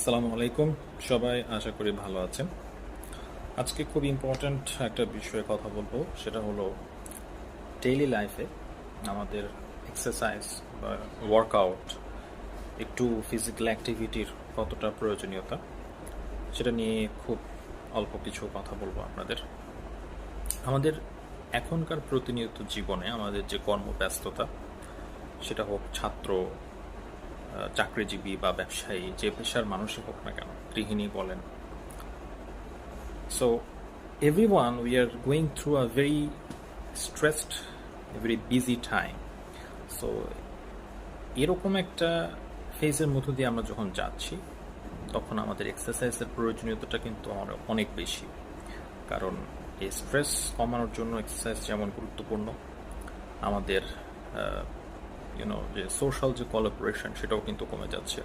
আসসালামু আলাইকুম। সবাই আশা করি ভালো আছেন। আজকে খুব ইম্পর্ট্যান্ট একটা বিষয়ে কথা বলবো, সেটা হলো ডেইলি লাইফে আমাদের এক্সারসাইজ বা ওয়ার্কআউট, একটু ফিজিক্যাল অ্যাক্টিভিটির কতটা প্রয়োজনীয়তা, সেটা নিয়ে খুব অল্প কিছু কথা বলবো আপনাদের। আমাদের এখনকার প্রতিনিয়ত জীবনে আমাদের যে কর্মব্যস্ততা, সেটা হোক ছাত্র, চাকরিজীবী বা ব্যবসায়ী, যে পেশার মানুষই হোক না কেন, গৃহিণী বলেন, so everyone, we are going through a very stressed, a very busy time. So এরকম একটা ফেজের মধ্য দিয়ে আমরা যখন যাচ্ছি, তখন আমাদের এক্সারসাইজের প্রয়োজনীয়তাটা কিন্তু অনেক বেশি। কারণ এই স্ট্রেস কমানোর জন্য এক্সারসাইজ যেমন গুরুত্বপূর্ণ, আমাদের যে সোশ্যাল যে কোলাবোরেশন, সেটাও কিন্তু কমে যাচ্ছে।